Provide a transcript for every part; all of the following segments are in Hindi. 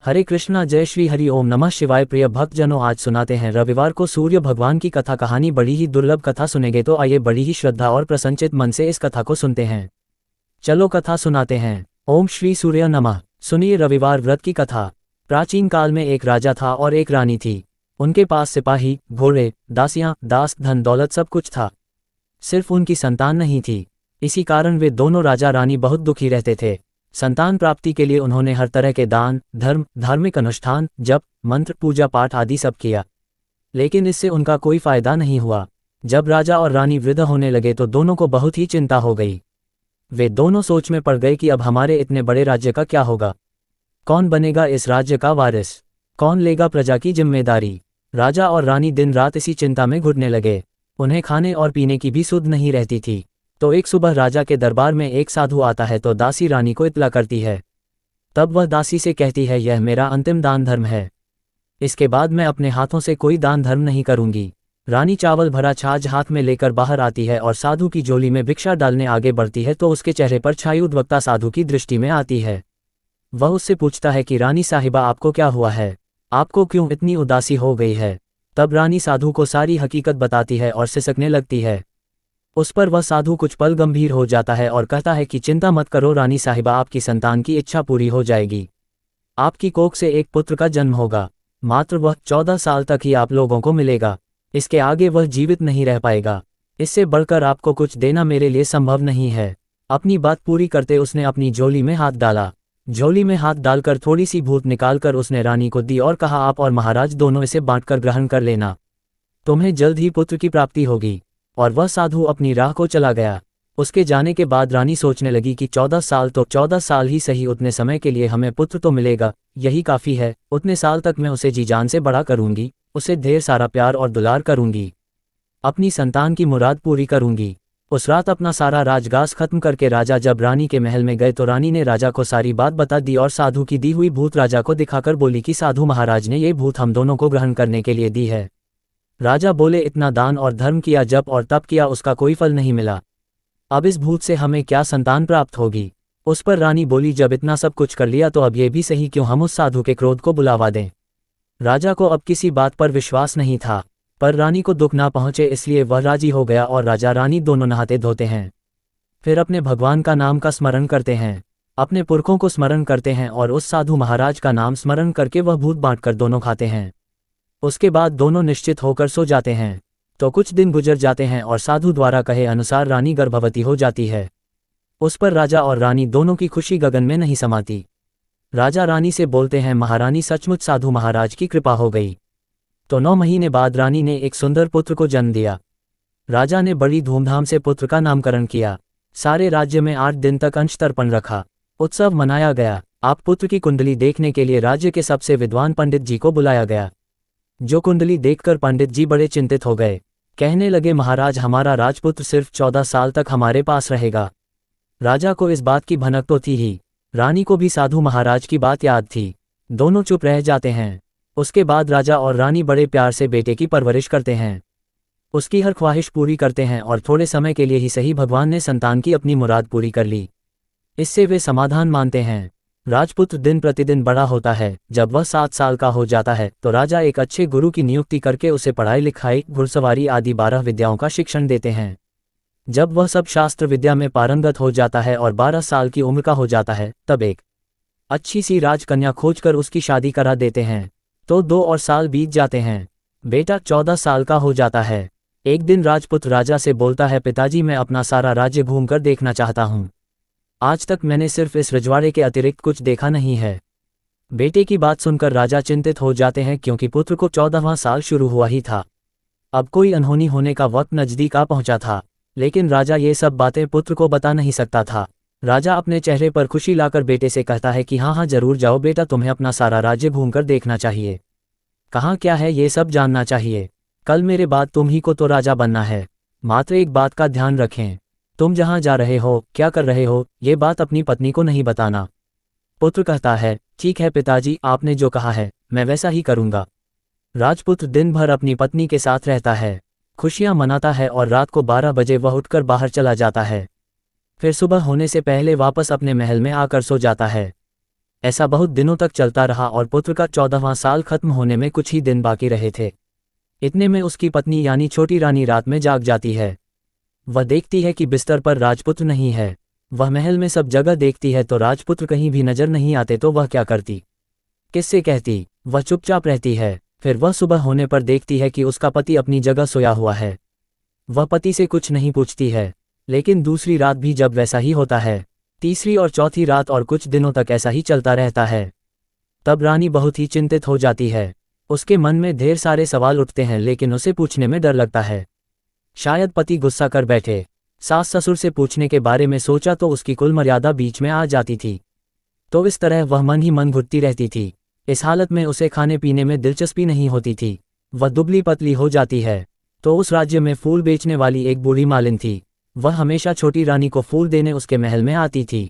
हरे कृष्णा, जय श्री हरि ओम नमः शिवाय। प्रिय भक्तजनों, आज सुनाते हैं रविवार को सूर्य भगवान की कथा। कहानी बड़ी ही दुर्लभ कथा सुनेंगे, तो आइए बड़ी ही श्रद्धा और प्रसन्नचित मन से इस कथा को सुनते हैं। चलो कथा सुनाते हैं। ओम श्री सूर्य नमः। सुनिए रविवार व्रत की कथा। प्राचीन काल में एक राजा था और एक रानी थी। उनके पास सिपाही, घोड़े, दासियां, दास, धन दौलत सब कुछ था। सिर्फ उनकी संतान नहीं थी। इसी कारण वे दोनों राजा रानी बहुत दुखी रहते थे। संतान प्राप्ति के लिए उन्होंने हर तरह के दान, धर्म, धार्मिक अनुष्ठान, जप, मंत्र, पूजा पाठ आदि सब किया, लेकिन इससे उनका कोई फायदा नहीं हुआ। जब राजा और रानी वृद्ध होने लगे तो दोनों को बहुत ही चिंता हो गई। वे दोनों सोच में पड़ गए कि अब हमारे इतने बड़े राज्य का क्या होगा। कौन बनेगा इस राज्य का वारिस? कौन लेगा प्रजा की जिम्मेदारी? राजा और रानी दिन रात इसी चिंता में घुटने लगे। उन्हें खाने और पीने की भी सुध नहीं रहती थी। तो एक सुबह राजा के दरबार में एक साधु आता है तो दासी रानी को इत्तला करती है। तब वह दासी से कहती है, यह मेरा अंतिम दान धर्म है। इसके बाद मैं अपने हाथों से कोई दान धर्म नहीं करूंगी। रानी चावल भरा छाछ हाथ में लेकर बाहर आती है और साधु की झोली में भिक्षा डालने आगे बढ़ती है तो उसके चेहरे पर छाई उद्वक्ता साधु की दृष्टि में आती है। वह उससे पूछता है कि रानी साहिबा, आपको क्या हुआ है? आपको क्यों इतनी उदासी हो गई है? तब रानी साधु को सारी हकीकत बताती है और सिसकने लगती है। उस पर वह साधु कुछ पल गंभीर हो जाता है और कहता है कि चिंता मत करो रानी साहिबा, आपकी संतान की इच्छा पूरी हो जाएगी। आपकी कोख से एक पुत्र का जन्म होगा। मात्र वह 14 साल तक ही आप लोगों को मिलेगा। इसके आगे वह जीवित नहीं रह पाएगा। इससे बढ़कर आपको कुछ देना मेरे लिए संभव नहीं है। अपनी बात पूरी करते उसने अपनी झोली में हाथ डाला। झोली में हाथ डालकर थोड़ी सी भूत निकालकर उसने रानी को दी और कहा, आप और महाराज दोनों इसे बांटकर ग्रहण कर लेना। तुम्हें जल्द ही पुत्र की प्राप्ति होगी। और वह साधु अपनी राह को चला गया। उसके जाने के बाद रानी सोचने लगी कि 14 साल तो 14 साल ही सही, उतने समय के लिए हमें पुत्र तो मिलेगा, यही काफ़ी है। उतने साल तक मैं उसे जी जान से बड़ा करूंगी, उसे ढेर सारा प्यार और दुलार करूंगी, अपनी संतान की मुराद पूरी करूंगी। उस रात अपना सारा राजगास खत्म करके राजा जब रानी के महल में गए तो रानी ने राजा को सारी बात बता दी और साधु की दी हुई भूत राजा को दिखाकर बोली कि साधु महाराज ने ये भूत हम दोनों को ग्रहण करने के लिए दी है। राजा बोले, इतना दान और धर्म किया, जप और तप किया, उसका कोई फल नहीं मिला। अब इस भूत से हमें क्या संतान प्राप्त होगी? उस पर रानी बोली, जब इतना सब कुछ कर लिया तो अब ये भी सही क्यों हम उस साधु के क्रोध को बुलावा दें। राजा को अब किसी बात पर विश्वास नहीं था, पर रानी को दुख ना पहुंचे इसलिए वह राजी हो गया और राजा रानी दोनों नहाते धोते हैं। फिर अपने भगवान का नाम का स्मरण करते हैं, अपने पुरखों को स्मरण करते हैं और उस साधु महाराज का नाम स्मरण करके वह भूत बांटकर दोनों खाते हैं। उसके बाद दोनों निश्चित होकर सो जाते हैं। तो कुछ दिन गुजर जाते हैं और साधु द्वारा कहे अनुसार रानी गर्भवती हो जाती है। उस पर राजा और रानी दोनों की खुशी गगन में नहीं समाती। राजा रानी से बोलते हैं, महारानी सचमुच साधु महाराज की कृपा हो गई। तो 9 महीने बाद रानी ने एक सुंदर पुत्र को जन्म दिया। राजा ने बड़ी धूमधाम से पुत्र का नामकरण किया। सारे राज्य में 8 दिन तक अंश तर्पण रखा, उत्सव मनाया गया। आप पुत्र की कुंडली देखने के लिए राज्य के सबसे विद्वान पंडित जी को बुलाया गया। जो कुंडली देखकर पंडित जी बड़े चिंतित हो गए। कहने लगे, महाराज हमारा राजपुत्र सिर्फ 14 साल तक हमारे पास रहेगा। राजा को इस बात की भनक तो थी ही, रानी को भी साधु महाराज की बात याद थी। दोनों चुप रह जाते हैं। उसके बाद राजा और रानी बड़े प्यार से बेटे की परवरिश करते हैं, उसकी हर ख्वाहिश पूरी करते हैं और थोड़े समय के लिए ही सही भगवान ने संतान की अपनी मुराद पूरी कर ली। इससे वे समाधान मानते हैं। राजपुत्र दिन प्रतिदिन बड़ा होता है। जब वह 7 साल का हो जाता है तो राजा एक अच्छे गुरु की नियुक्ति करके उसे पढ़ाई लिखाई, घुड़सवारी आदि 12 विद्याओं का शिक्षण देते हैं। जब वह सब शास्त्र विद्या में पारंगत हो जाता है और 12 साल की उम्र का हो जाता है तब एक अच्छी सी राजकन्या खोजकर उसकी शादी करा देते हैं। तो 2 और साल बीत जाते हैं। बेटा 14 साल का हो जाता है। एक दिन राजपुत्र राजा से बोलता है, पिताजी मैं अपना सारा राज्य घूमकर देखना चाहता हूँ। आज तक मैंने सिर्फ इस रजवाड़े के अतिरिक्त कुछ देखा नहीं है। बेटे की बात सुनकर राजा चिंतित हो जाते हैं क्योंकि पुत्र को 14वां साल शुरू हुआ ही था। अब कोई अनहोनी होने का वक्त नजदीक आ पहुंचा था, लेकिन राजा ये सब बातें पुत्र को बता नहीं सकता था। राजा अपने चेहरे पर खुशी लाकर बेटे से कहता है कि हाँ जरूर जाओ बेटा, तुम्हें अपना सारा राज्य घूमकर देखना चाहिए। कहाँ क्या है ये सब जानना चाहिए। कल मेरे बाद तुम ही को तो राजा बनना है। मात्र एक बात का ध्यान रखें, तुम जहां जा रहे हो, क्या कर रहे हो, ये बात अपनी पत्नी को नहीं बताना। पुत्र कहता है, ठीक है पिताजी, आपने जो कहा है मैं वैसा ही करूंगा। राजपुत्र दिन भर अपनी पत्नी के साथ रहता है, खुशियां मनाता है और रात को 12 बजे वह उठकर बाहर चला जाता है। फिर सुबह होने से पहले वापस अपने महल में आकर सो जाता है। ऐसा बहुत दिनों तक चलता रहा और पुत्र का 14वां साल खत्म होने में कुछ ही दिन बाकी रहे थे। इतने में उसकी पत्नी यानी छोटी रानी रात में जाग जाती है। वह देखती है कि बिस्तर पर राजपुत्र नहीं है। वह महल में सब जगह देखती है तो राजपुत्र कहीं भी नजर नहीं आते तो वह क्या करती, किससे कहती? वह चुपचाप रहती है। फिर वह सुबह होने पर देखती है कि उसका पति अपनी जगह सोया हुआ है। वह पति से कुछ नहीं पूछती है। लेकिन दूसरी रात भी जब वैसा ही होता है, तीसरी और चौथी रात और कुछ दिनों तक ऐसा ही चलता रहता है। तब रानी बहुत ही चिंतित हो जाती है। उसके मन में ढेर सारे सवाल उठते हैं लेकिन उसे पूछने में डर लगता है। शायद पति गुस्सा कर बैठे। सास ससुर से पूछने के बारे में सोचा तो उसकी कुल मर्यादा बीच में आ जाती थी। तो इस तरह वह मन ही मन घुटती रहती थी। इस हालत में उसे खाने पीने में दिलचस्पी नहीं होती थी। वह दुबली पतली हो जाती है। तो उस राज्य में फूल बेचने वाली एक बूढ़ी मालिन थी। वह हमेशा छोटी रानी को फूल देने उसके महल में आती थी।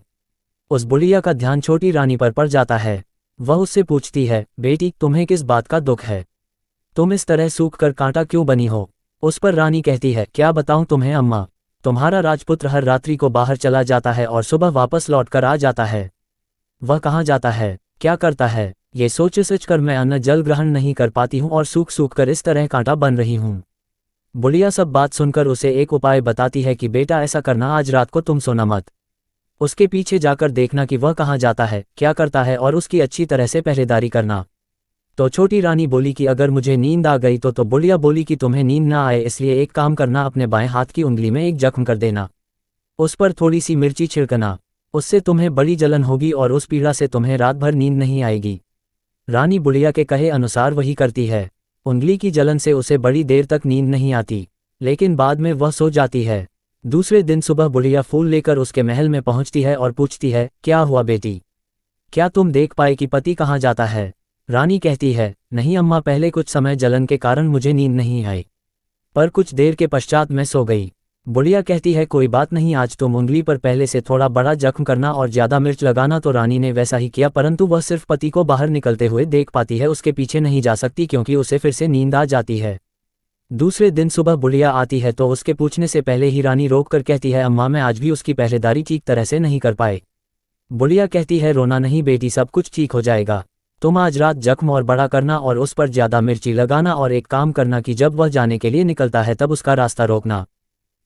उस बुढ़िया का ध्यान छोटी रानी पर पड़ जाता है। वह उससे पूछती है, बेटी तुम्हें किस बात का दुख है? तुम इस तरह सूख कर कांटा क्यों बनी हो? उस पर रानी कहती है, क्या बताऊं तुम्हें अम्मा, तुम्हारा राजपुत्र हर रात्रि को बाहर चला जाता है और सुबह वापस लौट कर आ जाता है। वह कहाँ जाता है, क्या करता है, ये सोच कर मैं अन्न जल ग्रहण नहीं कर पाती हूँ और सूख सूख कर इस तरह कांटा बन रही हूँ। बुढ़िया सब बात सुनकर उसे एक उपाय बताती है कि बेटा ऐसा करना, आज रात को तुम सोना मत। उसके पीछे जाकर देखना कि वह कहाँ जाता है, क्या करता है और उसकी अच्छी तरह से पहरेदारी करना। तो छोटी रानी बोली कि अगर मुझे नींद आ गई तो बुढ़िया बोली कि तुम्हें नींद ना आए इसलिए एक काम करना, अपने बाएं हाथ की उंगली में एक जख्म कर देना, उस पर थोड़ी सी मिर्ची छिड़कना, उससे तुम्हें बड़ी जलन होगी और उस पीड़ा से तुम्हें रात भर नींद नहीं आएगी। रानी बुढ़िया के कहे अनुसार वही करती है। उंगली की जलन से उसे बड़ी देर तक नींद नहीं आती, लेकिन बाद में वह सो जाती है। दूसरे दिन सुबह बुढ़िया फूल लेकर उसके महल में पहुंचती है और पूछती है, क्या हुआ बेटी, क्या तुम देख पाए कि पति कहाँ जाता है? रानी कहती है, नहीं अम्मा, पहले कुछ समय जलन के कारण मुझे नींद नहीं आई, पर कुछ देर के पश्चात मैं सो गई। बुढ़िया कहती है, कोई बात नहीं, आज तुम उंगली पर पहले से थोड़ा बड़ा जख्म करना और ज्यादा मिर्च लगाना। तो रानी ने वैसा ही किया, परंतु वह सिर्फ पति को बाहर निकलते हुए देख पाती है, उसके पीछे नहीं जा सकती क्योंकि उसे फिर से नींद आ जाती है। दूसरे दिन सुबह बुढ़िया आती है तो उसके पूछने से पहले ही रानी रोक कर कहती है, अम्मा मैं आज भी उसकी पहरेदारी ठीक तरह से नहीं कर पाए। बुढ़िया कहती है, रोना नहीं बेटी, सब कुछ ठीक हो जाएगा। तुम आज रात जख्म और बड़ा करना और उस पर ज्यादा मिर्ची लगाना और एक काम करना कि जब वह जाने के लिए निकलता है तब उसका रास्ता रोकना।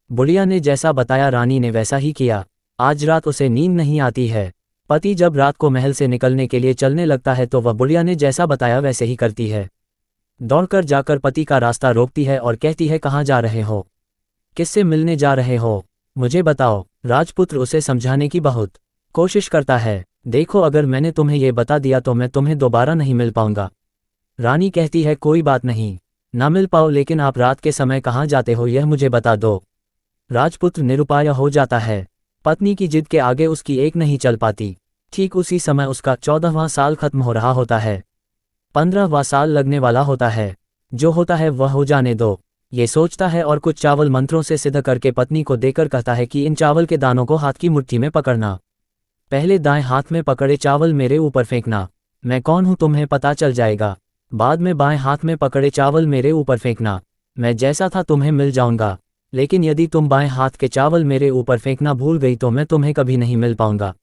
बुढ़िया ने जैसा बताया रानी ने वैसा ही किया। आज रात उसे नींद नहीं आती है। पति जब रात को महल से निकलने के लिए चलने लगता है तो वह बुढ़िया ने जैसा बताया वैसे ही करती है। दौड़कर जाकर पति का रास्ता रोकती है और कहती है, कहाँ जा रहे हो, किससे मिलने जा रहे हो, मुझे बताओ। राजपुत्र उसे समझाने की बहुत कोशिश करता है। देखो, अगर मैंने तुम्हें ये बता दिया तो मैं तुम्हें दोबारा नहीं मिल पाऊंगा। रानी कहती है, कोई बात नहीं, ना मिल पाओ, लेकिन आप रात के समय कहाँ जाते हो यह मुझे बता दो। राजपुत्र निरुपाय हो जाता है। पत्नी की जिद के आगे उसकी एक नहीं चल पाती। ठीक उसी समय उसका 14वां साल खत्म हो रहा होता है। 15वां साल लगने वाला होता है। जो होता है वह हो जाने दो, ये सोचता है और कुछ चावल मंत्रों से सिद्ध करके पत्नी को देकर कहता है कि इन चावल के दानों को हाथ की मुट्ठी में पकड़ना। पहले दाएं हाथ में पकड़े चावल मेरे ऊपर फेंकना, मैं कौन हूं तुम्हें पता चल जाएगा। बाद में बाएं हाथ में पकड़े चावल मेरे ऊपर फेंकना, मैं जैसा था तुम्हें मिल जाऊंगा। लेकिन यदि तुम बाएं हाथ के चावल मेरे ऊपर फेंकना भूल गई तो मैं तुम्हें कभी नहीं मिल पाऊंगा।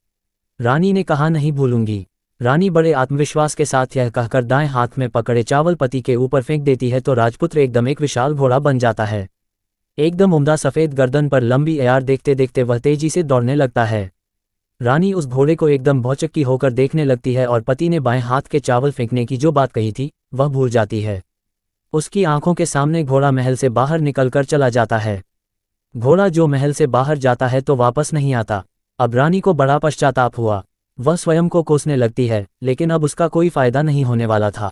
रानी ने कहा, नहीं भूलूंगी। रानी बड़े आत्मविश्वास के साथ यह कहकर दाएं हाथ में पकड़े चावल पति के ऊपर फेंक देती है तो राजपुत्र एकदम एक विशाल घोड़ा बन जाता है। एकदम उम्दा सफेद गर्दन पर लंबी एयार देखते देखते वह तेजी से दौड़ने लगता है। रानी उस घोड़े को एकदम भौचक्की होकर देखने लगती है और पति ने बाएं हाथ के चावल फेंकने की जो बात कही थी वह भूल जाती है। उसकी आंखों के सामने घोड़ा महल से बाहर निकलकर चला जाता है। घोड़ा जो महल से बाहर जाता है तो वापस नहीं आता। अब रानी को बड़ा पश्चाताप हुआ। वह स्वयं को कोसने लगती है, लेकिन अब उसका कोई फायदा नहीं होने वाला था।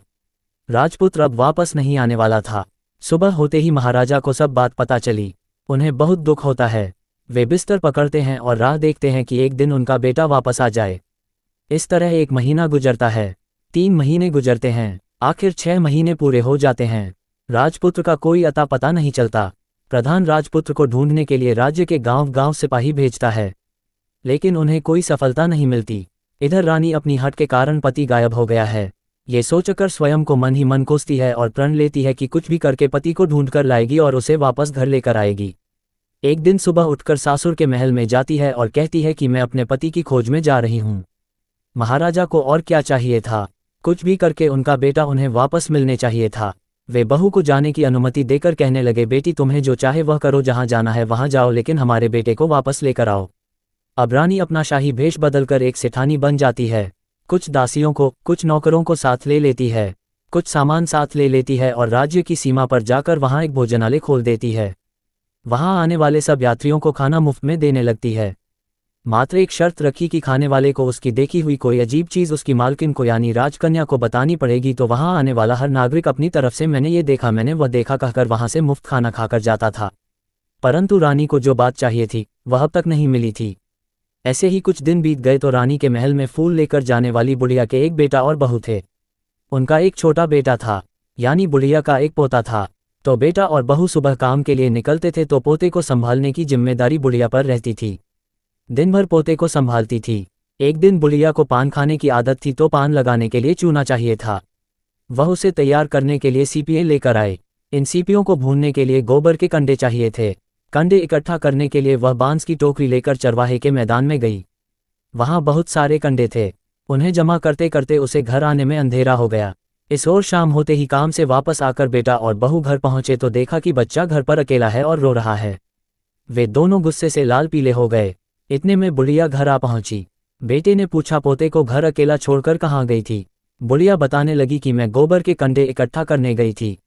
राजपुत्र अब वापस नहीं आने वाला था। सुबह होते ही महाराजा को सब बात पता चली। उन्हें बहुत दुख होता है। वे बिस्तर पकड़ते हैं और राह देखते हैं कि एक दिन उनका बेटा वापस आ जाए। इस तरह 1 महीना गुजरता है, 3 महीने गुजरते हैं, आखिर 6 महीने पूरे हो जाते हैं। राजपुत्र का कोई अता पता नहीं चलता। प्रधान राजपुत्र को ढूंढने के लिए राज्य के गांव-गांव सिपाही भेजता है, लेकिन उन्हें कोई सफलता नहीं मिलती। इधर रानी अपनी हट के कारण पति गायब हो गया है, ये सोचकर स्वयं को मन ही मन कोसती है और प्रण लेती है कि कुछ भी करके पति को ढूंढकर लाएगी और उसे वापस घर लेकर आएगी। एक दिन सुबह उठकर सासुर के महल में जाती है और कहती है कि मैं अपने पति की खोज में जा रही हूँ। महाराजा को और क्या चाहिए था, कुछ भी करके उनका बेटा उन्हें वापस मिलने चाहिए था। वे बहू को जाने की अनुमति देकर कहने लगे, बेटी तुम्हें जो चाहे वह करो, जहां जाना है वहां जाओ, लेकिन हमारे बेटे को वापस लेकर आओ। अब रानी अपना शाही भेष बदलकर एक सेठानी बन जाती है। कुछ दासियों को, कुछ नौकरों को साथ ले लेती है, कुछ सामान साथ ले लेती है और राज्य की सीमा पर जाकर वहां एक भोजनालय खोल देती है। वहां आने वाले सब यात्रियों को खाना मुफ्त में देने लगती है। मात्र एक शर्त रखी कि खाने वाले को उसकी देखी हुई कोई अजीब चीज़ उसकी मालकिन को यानी राजकन्या को बतानी पड़ेगी, तो वहां आने वाला हर नागरिक अपनी तरफ से मैंने ये देखा, मैंने वह देखा कहकर वहां से मुफ्त खाना खाकर जाता था। परंतु रानी को जो बात चाहिए थी वह अब तक नहीं मिली थी। ऐसे ही कुछ दिन बीत गए तो रानी के महल में फूल लेकर जाने वाली बुढ़िया के एक बेटा और बहू थे। उनका एक छोटा बेटा था, यानी बुढ़िया का एक पोता था। तो बेटा और बहू सुबह काम के लिए निकलते थे तो पोते को संभालने की जिम्मेदारी बुढ़िया पर रहती थी। दिन भर पोते को संभालती थी। एक दिन बुढ़िया को पान खाने की आदत थी तो पान लगाने के लिए चूना चाहिए था। वह उसे तैयार करने के लिए सीपियां लेकर आए। इन सीपियों को भूनने के लिए गोबर के कंडे चाहिए थे। कंडे इकट्ठा करने के लिए वह बांस की टोकरी लेकर चरवाहे के मैदान में गई। वहां बहुत सारे कंडे थे। उन्हें जमा करते करते उसे घर आने में अंधेरा हो गया। इस ओर शाम होते ही काम से वापस आकर बेटा और बहू घर पहुंचे तो देखा कि बच्चा घर पर अकेला है और रो रहा है। वे दोनों गुस्से से लाल पीले हो गए। इतने में बुढ़िया घर आ पहुंची। बेटे ने पूछा, पोते को घर अकेला छोड़कर कहाँ गई थी? बुढ़िया बताने लगी कि मैं गोबर के कंडे इकट्ठा करने गई थी।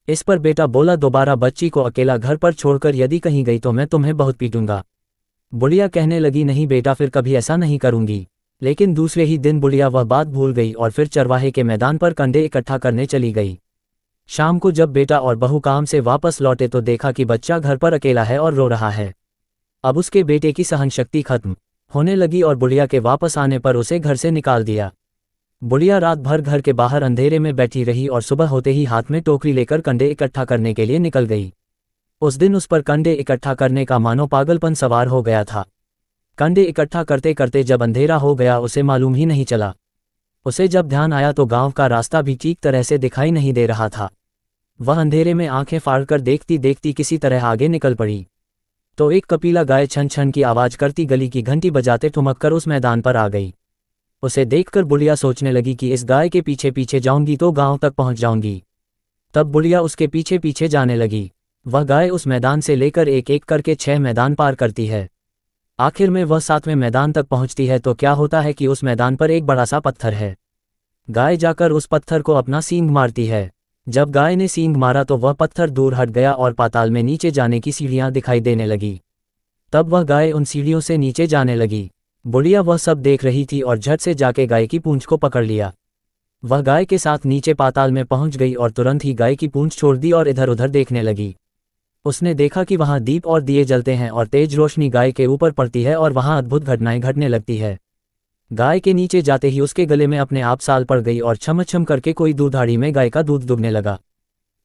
इस पर बेटा बोला, दोबारा बच्ची को अकेला घर पर छोड़कर यदि कहीं गई तो मैं तुम्हें बहुत पीटूंगा। बुढ़िया कहने लगी, नहीं बेटा, फिर कभी ऐसा नहीं करूंगी। लेकिन दूसरे ही दिन बुढ़िया वह बात भूल गई और फिर चरवाहे के मैदान पर कंडे इकट्ठा करने चली गई। शाम को जब बेटा और बहू काम से वापस लौटे तो देखा कि बच्चा घर पर अकेला है और रो रहा है। अब उसके बेटे की सहनशक्ति खत्म होने लगी और बुढ़िया के वापस आने पर उसे घर से निकाल दिया। बुढ़िया रात भर घर के बाहर अंधेरे में बैठी रही और सुबह होते ही हाथ में टोकरी लेकर कंडे इकट्ठा करने के लिए निकल गई। उस दिन उस पर कंडे इकट्ठा करने का मानो पागलपन सवार हो गया था। कंडे इकट्ठा करते करते जब अंधेरा हो गया उसे मालूम ही नहीं चला। उसे जब ध्यान आया तो गांव का रास्ता भी ठीक तरह से दिखाई नहीं दे रहा था। वह अंधेरे में आंखें फाड़कर देखती देखती किसी तरह आगे निकल पड़ी। तो एक कपिला गाय छन छन की आवाज करती गली की घंटी बजाते ठुमक कर उस मैदान पर आ गई। उसे देखकर बुढ़िया सोचने लगी कि इस गाय के पीछे पीछे जाऊंगी तो गांव तक पहुंच जाऊंगी। तब बुढ़िया उसके पीछे पीछे जाने लगी। वह गाय उस मैदान से लेकर एक एक करके 6 मैदान पार करती है। आखिर में वह 7वें मैदान तक पहुंचती है तो क्या होता है कि उस मैदान पर एक बड़ा सा पत्थर है। गाय जाकर उस पत्थर को अपना सींग मारती है। जब गाय ने सींग मारा तो वह पत्थर दूर हट गया और पाताल में नीचे जाने की सीढ़ियां दिखाई देने लगी। तब वह गाय उन सीढ़ियों से नीचे जाने लगी। बुढ़िया वह सब देख रही थी और झट से जाके गाय की पूंछ को पकड़ लिया। वह गाय के साथ नीचे पाताल में पहुंच गई और तुरंत ही गाय की पूंछ छोड़ दी और इधर उधर देखने लगी। उसने देखा कि वहां दीप और दिए जलते हैं और तेज रोशनी गाय के ऊपर पड़ती है और वहां अद्भुत घटनाएं घटने लगती है। गाय के नीचे जाते ही उसके गले में अपने आप साल पड़ गई और छम छम करके कोई दूधाड़ी में गाय का दूध दुगने लगा।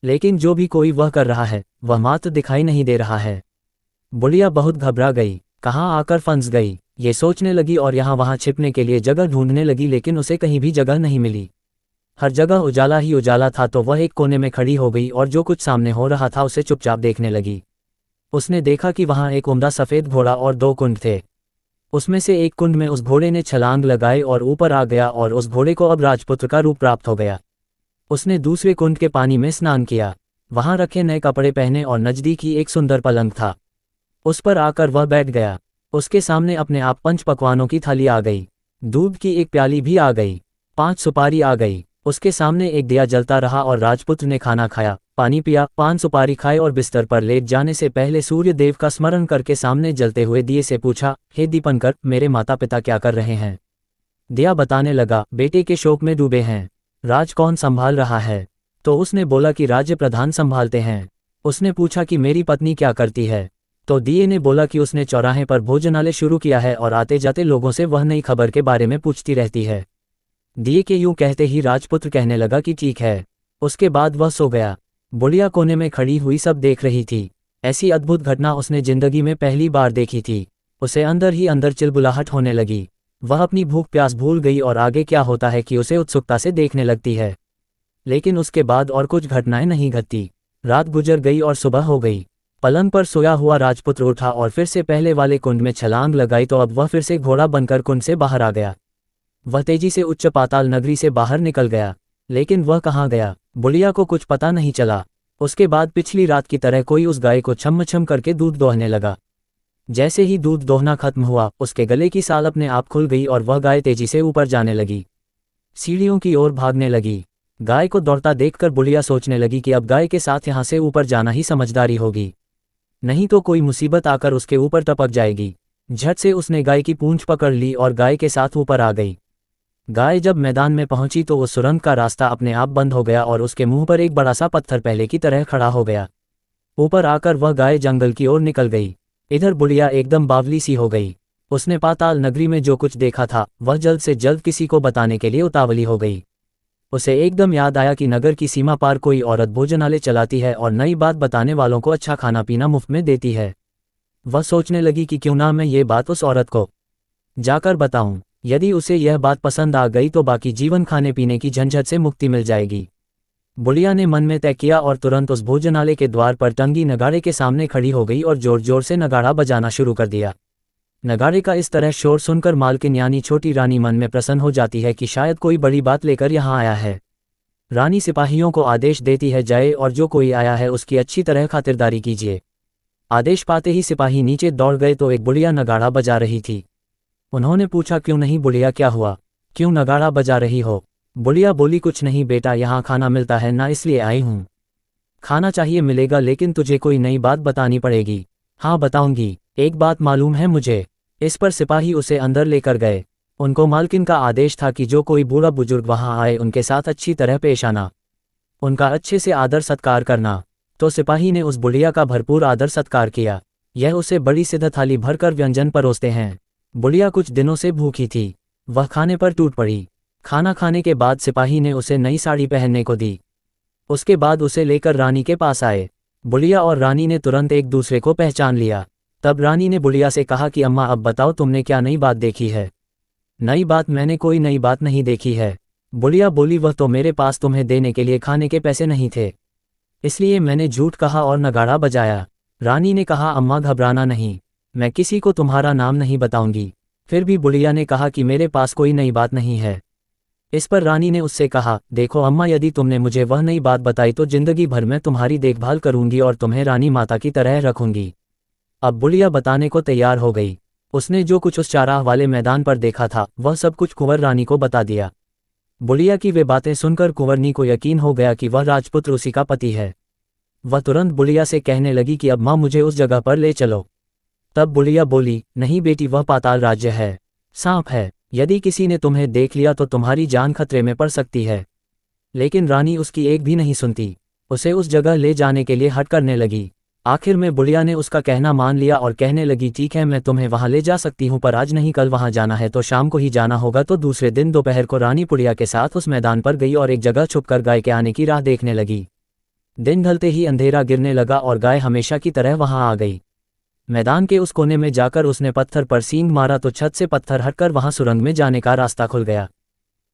लेकिन जो भी कोई वह कर रहा है वह मात्र दिखाई नहीं दे रहा है। बुढ़िया बहुत घबरा गई, कहाँ आकर फंस गई ये सोचने लगी और यहाँ वहाँ छिपने के लिए जगह ढूंढने लगी, लेकिन उसे कहीं भी जगह नहीं मिली। हर जगह उजाला ही उजाला था। तो वह एक कोने में खड़ी हो गई और जो कुछ सामने हो रहा था उसे चुपचाप देखने लगी। उसने देखा कि वहां एक उम्दा सफ़ेद घोड़ा और 2 कुंड थे। उसमें से एक कुंड में उस घोड़े ने छलांग लगाई और ऊपर आ गया और उस घोड़े को अब राजपुत्र का रूप प्राप्त हो गया। उसने दूसरे कुंड के पानी में स्नान किया। वहां रखे नए कपड़े पहने और नजदीक ही एक सुंदर पलंग था, उस पर आकर वह बैठ गया। उसके सामने अपने आप 5 पकवानों की थाली आ गई। दूध की एक प्याली भी आ गई। 5 सुपारी आ गई। उसके सामने एक दिया जलता रहा और राजपुत्र ने खाना खाया, पानी पिया, 5 सुपारी खाए और बिस्तर पर लेट जाने से पहले सूर्य देव का स्मरण करके सामने जलते हुए दिए से पूछा, हे दीपंकर, मेरे माता पिता क्या कर रहे हैं? दिया बताने लगा, बेटे के शोक में डूबे हैं। राज कौन संभाल रहा है? तो उसने बोला कि राज्य प्रधान संभालते हैं। उसने पूछा कि मेरी पत्नी क्या करती है? तो दिए ने बोला कि उसने चौराहे पर भोजनालय शुरू किया है और आते जाते लोगों से वह नई खबर के बारे में पूछती रहती है। दिए के यूं कहते ही राजपुत्र कहने लगा कि ठीक है। उसके बाद वह सो गया। बुढ़िया कोने में खड़ी हुई सब देख रही थी। ऐसी अद्भुत घटना उसने जिंदगी में पहली बार देखी थी। उसे अंदर ही अंदर चिलबुलाहट होने लगी। वह अपनी भूख प्यास भूल गई और आगे क्या होता है कि उसे उत्सुकता से देखने लगती है। लेकिन उसके बाद और कुछ घटनाएं नहीं घटती। रात गुजर गई और सुबह हो गई। पलंग पर सोया हुआ राजपुत्र उठा और फिर से पहले वाले कुंड में छलांग लगाई तो अब वह फिर से घोड़ा बनकर कुंड से बाहर आ गया। वह तेजी से उच्च पाताल नगरी से बाहर निकल गया। लेकिन वह कहाँ गया, बुढ़िया को कुछ पता नहीं चला। उसके बाद पिछली रात की तरह कोई उस गाय को छम छम करके दूध दोहने लगा। जैसे ही दूध दोहना खत्म हुआ, उसके गले की साल अपने आप खुल गई और वह गाय तेजी से ऊपर जाने लगी, सीढ़ियों की ओर भागने लगी। गाय को दौड़ता देखकर बुढ़िया सोचने लगी कि अब गाय के साथ यहाँ से ऊपर जाना ही समझदारी होगी, नहीं तो कोई मुसीबत आकर उसके ऊपर टपक जाएगी। झट से उसने गाय की पूंछ पकड़ ली और गाय के साथ ऊपर आ गई। गाय जब मैदान में पहुंची तो उस सुरंग का रास्ता अपने आप बंद हो गया और उसके मुंह पर एक बड़ा सा पत्थर पहले की तरह खड़ा हो गया। ऊपर आकर वह गाय जंगल की ओर निकल गई। इधर बुढ़िया एकदम बावली सी हो गई। उसने पाताल नगरी में जो कुछ देखा था वह जल्द से जल्द किसी को बताने के लिए उतावली हो गई। उसे एकदम याद आया कि नगर की सीमा पार कोई औरत भोजनालय चलाती है और नई बात बताने वालों को अच्छा खाना पीना मुफ्त में देती है। वह सोचने लगी कि क्यों ना मैं ये बात उस औरत को जाकर बताऊं। यदि उसे यह बात पसंद आ गई तो बाकी जीवन खाने पीने की झंझट से मुक्ति मिल जाएगी। बुढ़िया ने मन में तय किया और तुरंत उस भोजनालय के द्वार पर टंगी नगाड़े के सामने खड़ी हो गई और जोर जोर से नगाड़ा बजाना शुरू कर दिया। नगाड़े का इस तरह शोर सुनकर मालकिन यानी छोटी रानी मन में प्रसन्न हो जाती है कि शायद कोई बड़ी बात लेकर यहाँ आया है। रानी सिपाहियों को आदेश देती है, जाए और जो कोई आया है उसकी अच्छी तरह खातिरदारी कीजिए। आदेश पाते ही सिपाही नीचे दौड़ गए तो एक बुढ़िया नगाड़ा बजा रही थी। उन्होंने पूछा, क्यों नहीं बुढ़िया, क्या हुआ, क्यों नगाड़ा बजा रही हो? बुढ़िया बोली, कुछ नहीं बेटा, यहाँ खाना मिलता है ना, इसलिए आई हूँ। खाना चाहिए, मिलेगा, लेकिन तुझे कोई नई बात बतानी पड़ेगी। हाँ बताऊंगी, एक बात मालूम है मुझे। इस पर सिपाही उसे अंदर लेकर गए। उनको मालकिन का आदेश था कि जो कोई बूढ़ा बुजुर्ग वहां आए उनके साथ अच्छी तरह पेश आना, उनका अच्छे से आदर सत्कार करना। तो सिपाही ने उस बुढ़िया का भरपूर आदर सत्कार किया। यह उसे बड़ी सिद्ध थाली भरकर व्यंजन परोसते हैं। बुढ़िया कुछ दिनों से भूखी थी, वह खाने पर टूट पड़ी। खाना खाने के बाद सिपाही ने उसे नई साड़ी पहनने को दी। उसके बाद उसे लेकर रानी के पास आए। बुढ़िया और रानी ने तुरंत एक दूसरे को पहचान लिया। तब रानी ने बुढ़िया से कहा कि अम्मा, अब बताओ तुमने क्या नई बात देखी है? नई बात? मैंने कोई नई बात नहीं देखी है। बुढ़िया बोली, वह तो मेरे पास तुम्हें देने के लिए खाने के पैसे नहीं थे, इसलिए मैंने झूठ कहा और नगाड़ा बजाया। रानी ने कहा, अम्मा घबराना नहीं, मैं किसी को तुम्हारा नाम नहीं बताऊंगी। फिर भी बुढ़िया ने कहा कि मेरे पास कोई नई बात नहीं है। इस पर रानी ने उससे कहा, देखो अम्मा, यदि तुमने मुझे वह नई बात बताई तो जिंदगी भर मैं तुम्हारी देखभाल करूंगी और तुम्हें रानी माता की तरह रखूंगी। अब बुढ़िया बताने को तैयार हो गई। उसने जो कुछ उस चाराह वाले मैदान पर देखा था वह सब कुछ कुंवर रानी को बता दिया। बुढ़िया की वे बातें सुनकर कुंवरनी को यकीन हो गया कि वह राजपुत्र उसी का पति है। वह तुरंत बुढ़िया से कहने लगी कि अब माँ मुझे उस जगह पर ले चलो। तब बुढ़िया बोली, नहीं बेटी, वह पाताल राज्य है, सांप है, यदि किसी ने तुम्हें देख लिया तो तुम्हारी जान खतरे में पड़ सकती है। लेकिन रानी उसकी एक भी नहीं सुनती, उसे उस जगह ले जाने के लिए हट करने लगी। आखिर में बुढ़िया ने उसका कहना मान लिया और कहने लगी, ठीक है, मैं तुम्हें वहां ले जा सकती हूँ, पर आज नहीं, कल वहां जाना है तो शाम को ही जाना होगा। तो दूसरे दिन दोपहर को रानी बुढ़िया के साथ उस मैदान पर गई और एक जगह छुपकर गाय के आने की राह देखने लगी। दिन ढलते ही अंधेरा गिरने लगा और गाय हमेशा की तरह वहां आ गई। मैदान के उस कोने में जाकर उसने पत्थर पर सींग मारा तो छत से पत्थर हटकर वहां सुरंग में जाने का रास्ता खुल गया।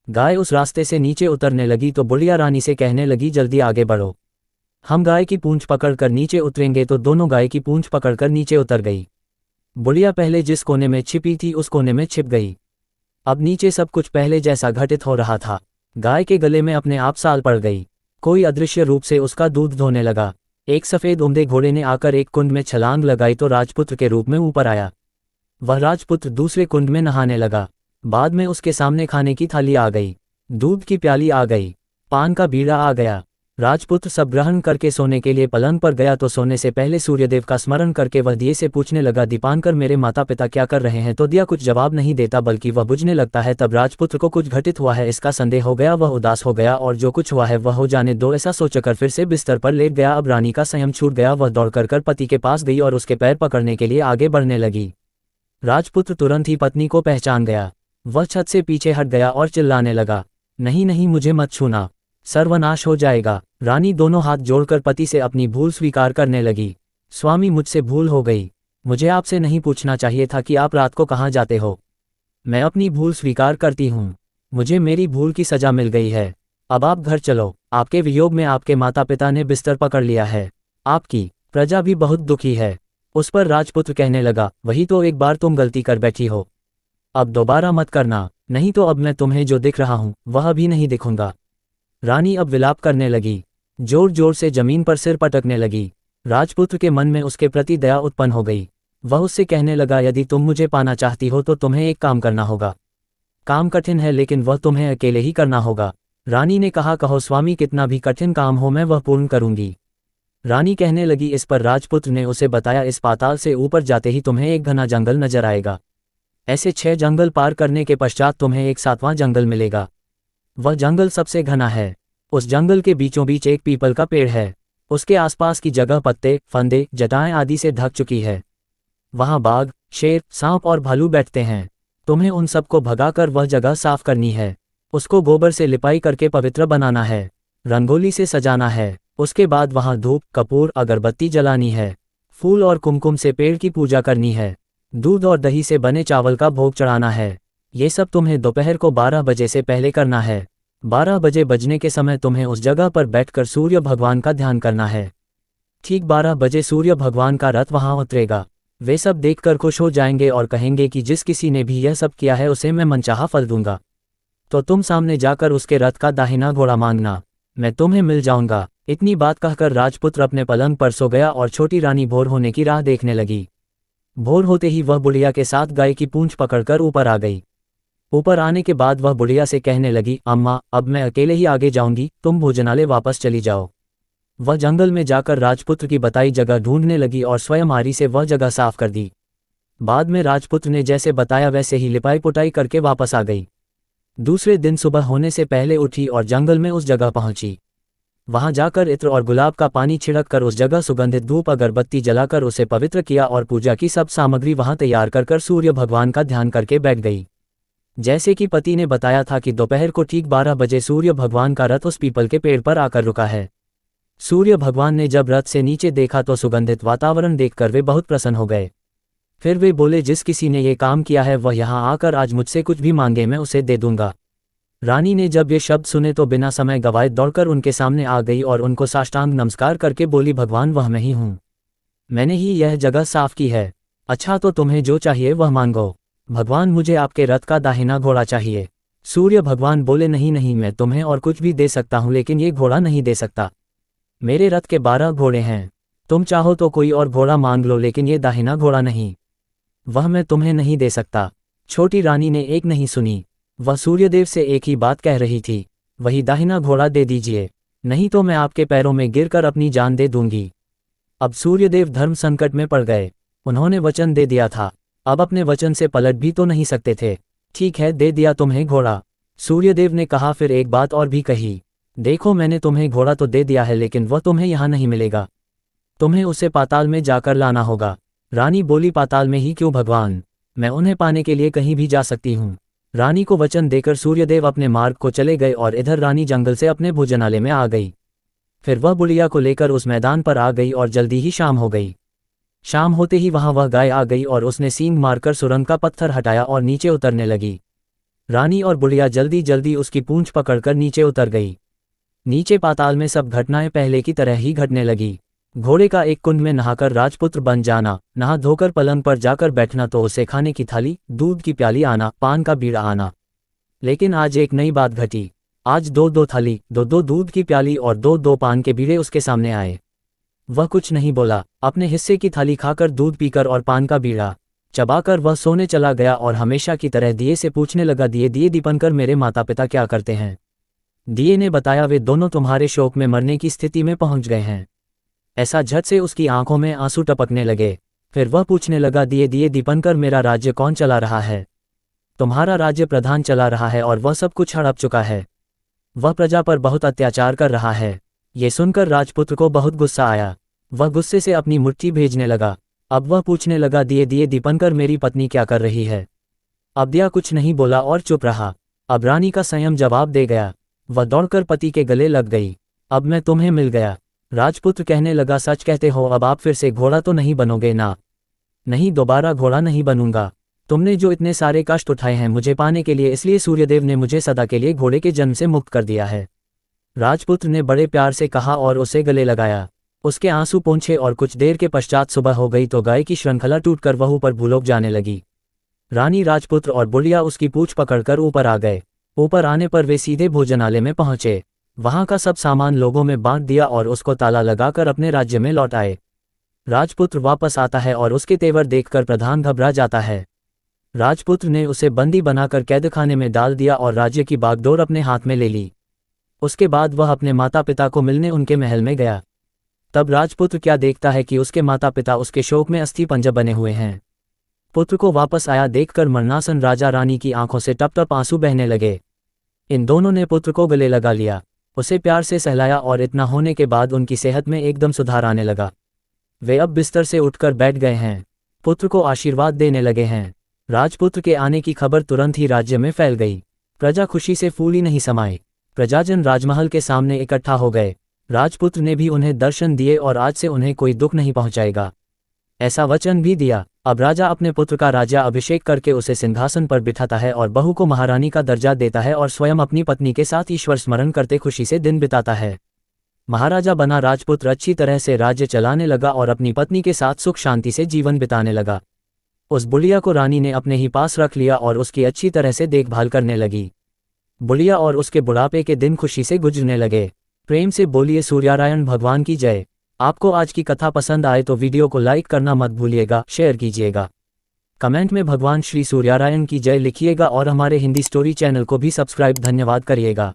गाय उस रास्ते से नीचे उतरने लगी तो बुढ़िया रानी से कहने लगी, जल्दी आगे बढ़ो, हम गाय की पूंछ पकड़कर नीचे उतरेंगे। तो दोनों गाय की पूंछ पकड़कर नीचे उतर गई। बुढ़िया पहले जिस कोने में छिपी थी उस कोने में छिप गई। अब नीचे सब कुछ पहले जैसा घटित हो रहा था। गाय के गले में अपने आप साल पड़ गई। कोई अदृश्य रूप से उसका दूध धोने लगा। एक सफेद उम्दे घोड़े ने आकर एक कुंड में छलांग लगाई तो राजपुत्र के रूप में ऊपर आया। वह राजपुत्र दूसरे कुंड में नहाने लगा। बाद में उसके सामने खाने की थाली आ गई, दूध की प्याली आ गई, पान का बीड़ा आ गया। राजपुत्र सब ग्रहण करके सोने के लिए पलंग पर गया तो सोने से पहले सूर्यदेव का स्मरण करके वह दिए से पूछने लगा, दीपांकर, मेरे माता पिता क्या कर रहे हैं? तो दिया कुछ जवाब नहीं देता बल्कि वह बुझने लगता है। तब राजपुत्र को कुछ घटित हुआ है इसका संदेह हो गया। वह उदास हो गया और जो कुछ हुआ है वह हो जाने दो ऐसा सोचकर फिर से बिस्तर पर लेट गया। अब रानी का संयम छूट गया। वह दौड़कर पति के पास गई और उसके पैर पकड़ने के लिए आगे बढ़ने लगी। राजपुत्र तुरंत ही पत्नी को पहचान गया। वह छत से पीछे हट गया और चिल्लाने लगा, नहीं नहीं, मुझे मत छूना, सर्वनाश हो जाएगा। रानी दोनों हाथ जोड़कर पति से अपनी भूल स्वीकार करने लगी। स्वामी, मुझसे भूल हो गई, मुझे आपसे नहीं पूछना चाहिए था कि आप रात को कहाँ जाते हो। मैं अपनी भूल स्वीकार करती हूँ, मुझे मेरी भूल की सजा मिल गई है। अब आप घर चलो, आपके वियोग में आपके माता पिता ने बिस्तर पकड़ लिया है, आपकी प्रजा भी बहुत दुखी है। उस पर राजपुत्र कहने लगा, वही तो एक बार तुम गलती कर बैठी हो, अब दोबारा मत करना, नहीं तो अब मैं तुम्हें जो दिख रहा हूं वह भी नहीं दिखूंगा। रानी अब विलाप करने लगी, जोर जोर से जमीन पर सिर पटकने लगी। राजपुत्र के मन में उसके प्रति दया उत्पन्न हो गई। वह उससे कहने लगा, यदि तुम मुझे पाना चाहती हो तो तुम्हें एक काम करना होगा। काम कठिन है लेकिन वह तुम्हें अकेले ही करना होगा। रानी ने कहा, कहो स्वामी, कितना भी कठिन काम हो मैं वह पूर्ण करूंगी। रानी कहने लगी। इस पर राजपुत्र ने उसे बताया, इस पाताल से ऊपर जाते ही तुम्हें एक घना जंगल नजर आएगा। ऐसे 6 जंगल पार करने के पश्चात तुम्हें एक 7वां जंगल मिलेगा। वह जंगल सबसे घना है। उस जंगल के बीचों बीच एक पीपल का पेड़ है। उसके आसपास की जगह पत्ते, फंदे, जटाएं आदि से ढक चुकी है। वहां बाघ, शेर, सांप और भालू बैठते हैं। तुम्हें उन सबको भगाकर वह जगह साफ करनी है। उसको गोबर से लिपाई करके पवित्र बनाना है, रंगोली से सजाना है। उसके बाद वहां धूप, कपूर, अगरबत्ती जलानी है। फूल और कुमकुम से पेड़ की पूजा करनी है। दूध और दही से बने चावल का भोग चढ़ाना है। ये सब तुम्हें दोपहर को 12 बजे से पहले करना है। 12 बजे बजने के समय तुम्हें उस जगह पर बैठकर सूर्य भगवान का ध्यान करना है। ठीक 12 बजे सूर्य भगवान का रथ वहां उतरेगा। वे सब देखकर खुश हो जाएंगे और कहेंगे कि जिस किसी ने भी यह सब किया है उसे मैं मनचाहा फल दूंगा। तो तुम सामने जाकर उसके रथ का दाहिना घोड़ा मांगना, मैं तुम्हें मिल जाऊंगा। इतनी बात कहकर राजपुत्र अपने पलंग पर सो गया और छोटी रानी भोर होने की राह देखने लगी। भोर होते ही वह बुढ़िया के साथ गाय की पूंछ पकड़कर ऊपर आ गई। ऊपर आने के बाद वह बुढ़िया से कहने लगी, अम्मा, अब मैं अकेले ही आगे जाऊंगी, तुम भोजनालय वापस चली जाओ। वह जंगल में जाकर राजपुत्र की बताई जगह ढूंढने लगी और स्वयं आरी से वह जगह साफ कर दी। बाद में राजपुत्र ने जैसे बताया वैसे ही लिपाई पुटाई करके वापस आ गई। दूसरे दिन सुबह होने से पहले उठी और जंगल में उस जगह पहुंची। वहां जाकर इत्र और गुलाब का पानी छिड़क कर उस जगह सुगंधित धूप अगरबत्ती जलाकर उसे पवित्र किया और पूजा की सब सामग्री वहां तैयार कर सूर्य भगवान का ध्यान करके बैठ गई। जैसे कि पति ने बताया था कि दोपहर को ठीक 12 बजे सूर्य भगवान का रथ उस पीपल के पेड़ पर आकर रुका है। सूर्य भगवान ने जब रथ से नीचे देखा तो सुगंधित वातावरण देखकर वे बहुत प्रसन्न हो गए। फिर वे बोले, जिस किसी ने ये काम किया है वह यहाँ आकर आज मुझसे कुछ भी मांगे मैं उसे दे दूंगा। रानी ने जब ये शब्द सुने तो बिना समय गवाए दौड़कर उनके सामने आ गई और उनको साष्टांग नमस्कार करके बोली, भगवान, वह मैं ही हूँ। मैंने ही यह जगह साफ की है। अच्छा, तो तुम्हें जो चाहिए वह मांगो। भगवान, मुझे आपके रथ का दाहिना घोड़ा चाहिए। सूर्य भगवान बोले, नहीं नहीं, मैं तुम्हें और कुछ भी दे सकता हूँ लेकिन ये घोड़ा नहीं दे सकता। मेरे रथ के 12 घोड़े हैं। तुम चाहो तो कोई और घोड़ा मांग लो लेकिन ये दाहिना घोड़ा नहीं, वह मैं तुम्हें नहीं दे सकता। छोटी रानी ने एक नहीं सुनी। वह सूर्यदेव से एक ही बात कह रही थी, वही दाहिना घोड़ा दे दीजिए, नहीं तो मैं आपके पैरों में गिरकर अपनी जान दे दूंगी। अब सूर्यदेव धर्म संकट में पड़ गए। उन्होंने वचन दे दिया था, अब अपने वचन से पलट भी तो नहीं सकते थे। ठीक है, दे दिया तुम्हें घोड़ा। सूर्यदेव ने कहा, फिर एक बात और भी कही, देखो मैंने तुम्हें घोड़ा तो दे दिया है लेकिन वह तुम्हें यहाँ नहीं मिलेगा, तुम्हें उसे पाताल में जाकर लाना होगा। रानी बोली, पाताल में ही क्यों भगवान, मैं उन्हें पाने के लिए कहीं भी जा सकती हूँ। रानी को वचन देकर सूर्यदेव अपने मार्ग को चले गए और इधर रानी जंगल से अपने भोजनालय में आ गई। फिर वह बुढ़िया को लेकर उस मैदान पर आ गई और जल्दी ही शाम हो गई। शाम होते ही वहां वह गाय आ गई और उसने सींग मारकर सुरंग का पत्थर हटाया और नीचे उतरने लगी। रानी और बुढ़िया जल्दी जल्दी उसकी पूंछ पकड़कर नीचे उतर गई। नीचे पाताल में सब घटनाएं पहले की तरह ही घटने लगी। घोड़े का एक कुंड में नहाकर राजपुत्र बन जाना, नहा धोकर पलंग पर जाकर बैठना तो उसे खाने की थाली, दूध की प्याली आना, पान का बीड़ा आना। लेकिन आज एक नई बात घटी। आज 2-2 थाली, 2-2 दूध की प्याली और 2-2 पान के बीड़े उसके सामने आए। वह कुछ नहीं बोला। अपने हिस्से की थाली खाकर, दूध पीकर और पान का बीड़ा चबाकर वह सोने चला गया और हमेशा की तरह दिए से पूछने लगा, दिए दिए दीपनकर, मेरे माता पिता क्या करते हैं? दिए ने बताया, वे दोनों तुम्हारे शोक में मरने की स्थिति में पहुंच गए हैं। ऐसा झट से उसकी आंखों में आंसू टपकने लगे। फिर वह पूछने लगा, दिए दिए दीपनकर, मेरा राज्य कौन चला रहा है? तुम्हारा राज्य प्रधान चला रहा है और वह सब कुछ हड़प चुका है। वह प्रजा पर बहुत अत्याचार कर रहा है। ये सुनकर राजपुत्र को बहुत गुस्सा आया। वह गुस्से से अपनी मुट्ठी भेजने लगा। अब वह पूछने लगा, दिए दिए दीपनकर, मेरी पत्नी क्या कर रही है? अब दिया कुछ नहीं बोला और चुप रहा। अब रानी का संयम जवाब दे गया। वह दौड़कर पति के गले लग गई। अब मैं तुम्हें मिल गया। राजपुत्र कहने लगा, सच कहते हो? अब आप फिर से घोड़ा तो नहीं बनोगे ना? नहीं, दोबारा घोड़ा नहीं बनूंगा। तुमने जो इतने सारे कष्ट उठाए हैं मुझे पाने के लिए, इसलिए सूर्यदेव ने मुझे सदा के लिए घोड़े के जन्म से मुक्त कर दिया है। राजपुत्र ने बड़े प्यार से कहा और उसे गले लगाया। उसके आंसू पोंछे और कुछ देर के पश्चात सुबह हो गई तो गाय की श्रृंखला टूटकर वह ऊपर भूलोक जाने लगी। रानी राजपुत्र और बुढ़िया उसकी पूंछ पकड़कर ऊपर आ गए। ऊपर आने पर वे सीधे भोजनालय में पहुंचे। वहां का सब सामान लोगों में बांट दिया और उसको ताला लगाकर अपने राज्य में लौट आए। राजपुत्र वापस आता है और उसके तेवर देखकर प्रधान घबरा जाता है। राजपुत्र ने उसे बंदी बनाकर कैदखाने में डाल दिया और राज्य की बागडोर अपने हाथ में ले ली। उसके बाद वह अपने माता पिता को मिलने उनके महल में गया। तब राजपुत्र क्या देखता है कि उसके माता पिता उसके शोक में अस्थि पंजर बने हुए हैं। पुत्र को वापस आया देखकर मरणासन राजा रानी की आंखों से टप टप आंसू बहने लगे। इन दोनों ने पुत्र को गले लगा लिया, उसे प्यार से सहलाया और इतना होने के बाद उनकी सेहत में एकदम सुधार आने लगा। वे अब बिस्तर से उठकर बैठ गए हैं, पुत्र को आशीर्वाद देने लगे हैं। राजपुत्र के आने की खबर तुरंत ही राज्य में फैल गई। प्रजा खुशी से फूली नहीं समाई। प्रजाजन राजमहल के सामने इकट्ठा हो गए। राजपुत्र ने भी उन्हें दर्शन दिए और आज से उन्हें कोई दुख नहीं पहुंचाएगा, ऐसा वचन भी दिया। अब राजा अपने पुत्र का राज्य अभिषेक करके उसे सिंहासन पर बिठाता है और बहू को महारानी का दर्जा देता है और स्वयं अपनी पत्नी के साथ ईश्वर स्मरण करते खुशी से दिन बिताता है। महाराजा बना राजपुत्र अच्छी तरह से राज्य चलाने लगा और अपनी पत्नी के साथ सुख शांति से जीवन बिताने लगा। उस बुढ़िया को रानी ने अपने ही पास रख लिया और उसकी अच्छी तरह से देखभाल करने लगी। बुढ़िया और उसके बुढ़ापे के दिन खुशी से गुजरने लगे। प्रेम से बोलिए सूर्यनारायण भगवान की जय। आपको आज की कथा पसंद आए तो वीडियो को लाइक करना मत भूलिएगा, शेयर कीजिएगा, कमेंट में भगवान श्री सूर्यनारायण की जय लिखिएगा और हमारे हिंदी स्टोरी चैनल को भी सब्सक्राइब धन्यवाद करिएगा।